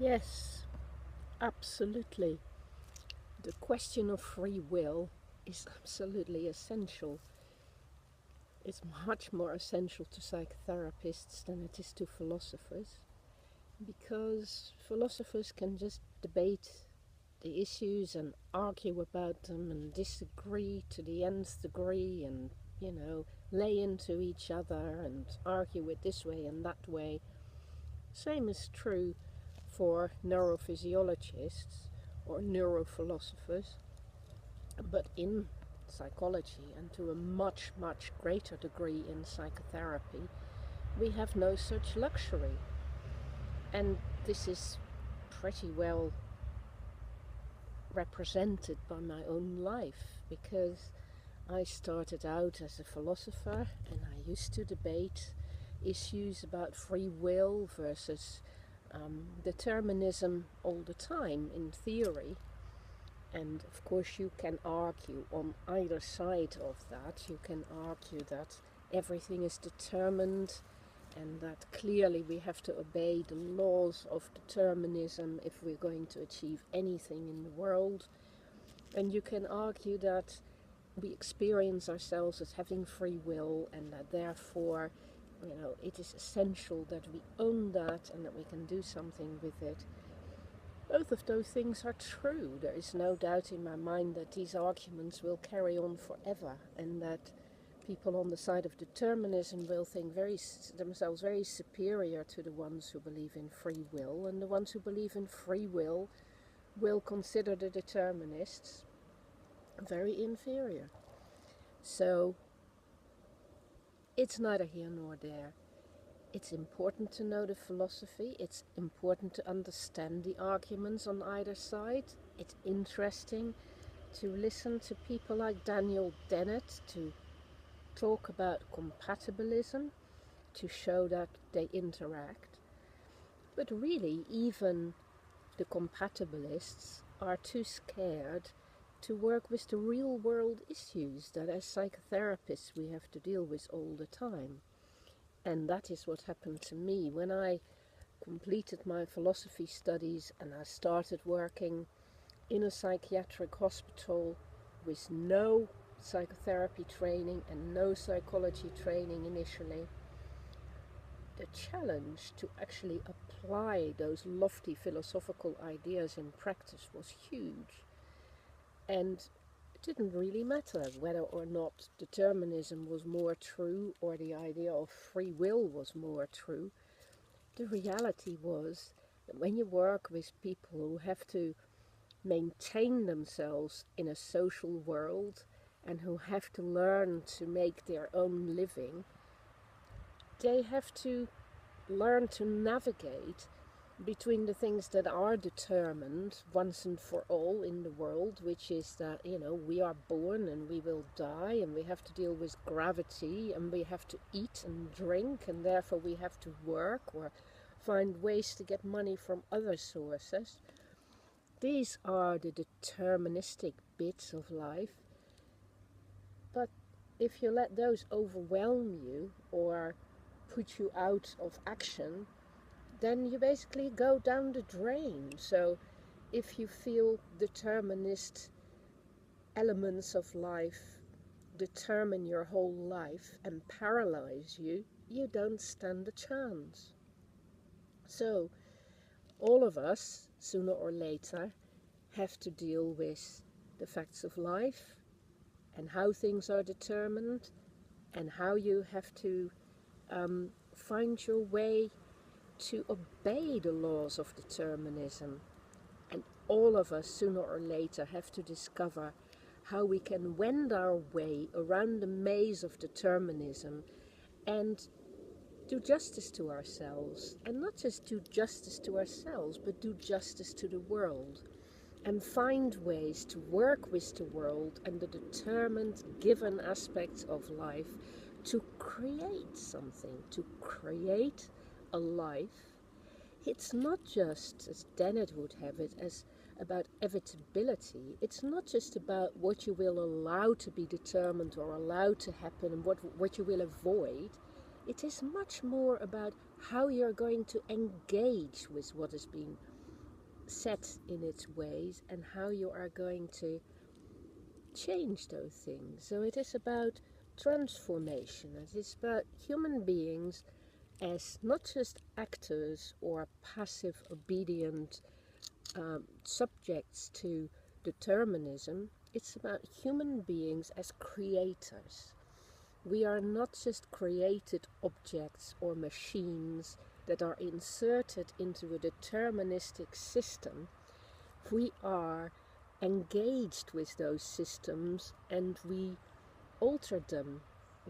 Yes, absolutely. The question of free will is absolutely essential. It's much more essential to psychotherapists than it is to philosophers, because philosophers can just debate the issues and argue about them and disagree to the nth degree and, lay into each other and argue it this way and that way. Same is true for neurophysiologists or neurophilosophers, but in psychology and to a much, much greater degree in psychotherapy, we have no such luxury. And this is pretty well represented by my own life, because I started out as a philosopher and I used to debate issues about free will versus determinism all the time in theory. And of course, you can argue on either side of that. You can argue that everything is determined and that clearly we have to obey the laws of determinism if we're going to achieve anything in the world. And you can argue that we experience ourselves as having free will and that therefore, it is essential that we own that and that we can do something with it. Both of those things are true. There is no doubt in my mind that these arguments will carry on forever, and that people on the side of determinism will think themselves very superior to the ones who believe in free will, and the ones who believe in free will consider the determinists very inferior. So it's neither here nor there. It's important to know the philosophy, it's important to understand the arguments on either side. It's interesting to listen to people like Daniel Dennett to talk about compatibilism, to show that they interact. But really, even the compatibilists are too scared to work with the real world issues that as psychotherapists we have to deal with all the time. And that is what happened to me when I completed my philosophy studies and I started working in a psychiatric hospital with no psychotherapy training and no psychology training initially. The challenge to actually apply those lofty philosophical ideas in practice was huge. And it didn't really matter whether or not determinism was more true or the idea of free will was more true. The reality was that when you work with people who have to maintain themselves in a social world and who have to learn to make their own living, they have to learn to navigate between the things that are determined once and for all in the world, which is that, we are born and we will die and we have to deal with gravity and we have to eat and drink and therefore we have to work or find ways to get money from other sources. These are the deterministic bits of life. But if you let those overwhelm you or put you out of action, then you basically go down the drain. So if you feel determinist elements of life determine your whole life and paralyze you, you don't stand a chance. So all of us, sooner or later, have to deal with the facts of life and how things are determined and how you have to find your way to obey the laws of determinism. And all of us, sooner or later, have to discover how we can wend our way around the maze of determinism and do justice to ourselves. And not just do justice to ourselves, but do justice to the world. And find ways to work with the world and the determined, given aspects of life to create something, to create a life. It's not just, as Dennett would have it, as about evitability. It's not just about what you will allow to be determined or allow to happen and what you will avoid. It is much more about how you're going to engage with what is being set in its ways and how you are going to change those things. So it is about transformation. It is about human beings as not just actors or passive, obedient subjects to determinism. It's about human beings as creators. We are not just created objects or machines that are inserted into a deterministic system. We are engaged with those systems and we alter them,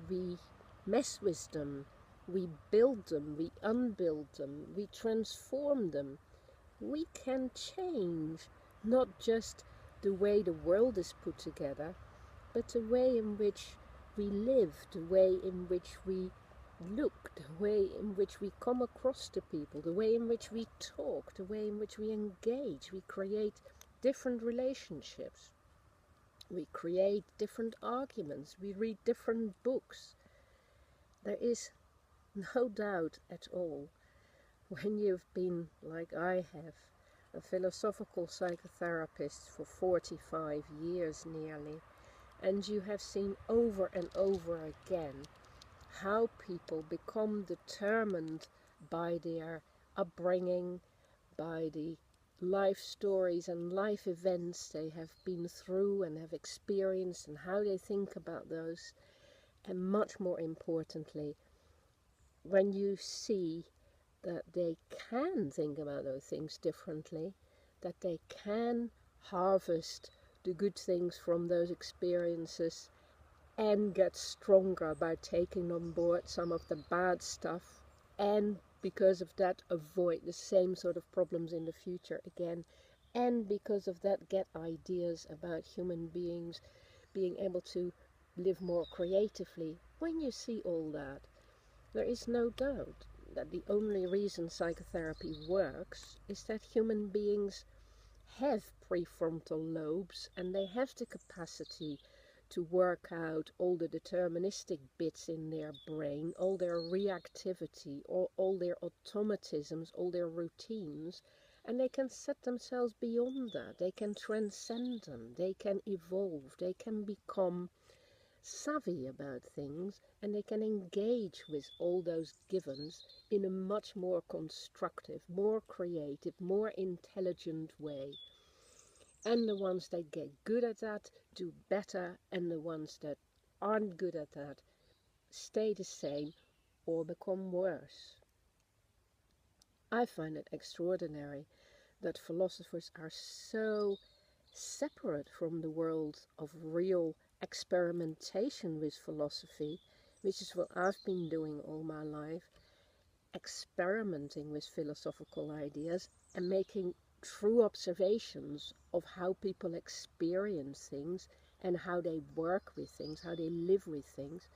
we mess with them, we build them, we unbuild them, we transform them. We can change not just the way the world is put together, but the way in which we live, the way in which we look, the way in which we come across to people, the way in which we talk, the way in which we engage. We create different relationships. We create different arguments. We read different books. There is no doubt at all, when you've been, like I have, a philosophical psychotherapist for 45 years nearly, and you have seen over and over again how people become determined by their upbringing, by the life stories and life events they have been through and have experienced, and how they think about those. And much more importantly, when you see that they can think about those things differently, that they can harvest the good things from those experiences and get stronger by taking on board some of the bad stuff, and because of that avoid the same sort of problems in the future again, and because of that get ideas about human beings being able to live more creatively. When you see all that, there is no doubt that the only reason psychotherapy works is that human beings have prefrontal lobes and they have the capacity to work out all the deterministic bits in their brain, all their reactivity, all their automatisms, all their routines, and they can set themselves beyond that. They can transcend them, they can evolve, they can become savvy about things, and they can engage with all those givens in a much more constructive, more creative, more intelligent way. And the ones that get good at that do better, and the ones that aren't good at that stay the same or become worse. I find it extraordinary that philosophers are so separate from the world of real experimentation with philosophy, which is what I've been doing all my life, experimenting with philosophical ideas and making true observations of how people experience things and how they work with things, how they live with things.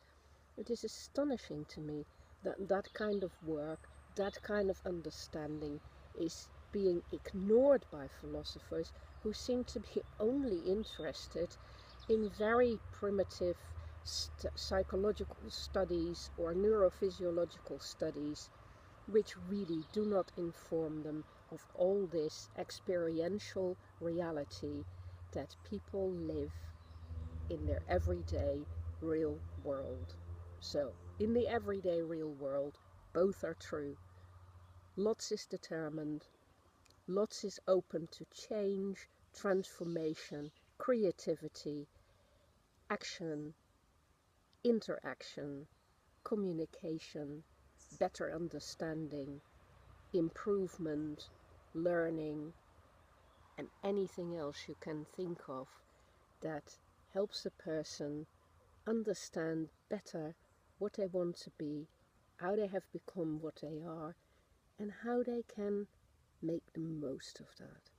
It is astonishing to me that that kind of work, that kind of understanding is being ignored by philosophers who seem to be only interested in very primitive psychological studies or neurophysiological studies, which really do not inform them of all this experiential reality that people live in their everyday real world. So, in the everyday real world, both are true. Lots is determined, lots is open to change, transformation, creativity, action, interaction, communication, better understanding, improvement, learning, and anything else you can think of that helps a person understand better what they want to be, how they have become what they are, and how they can make the most of that.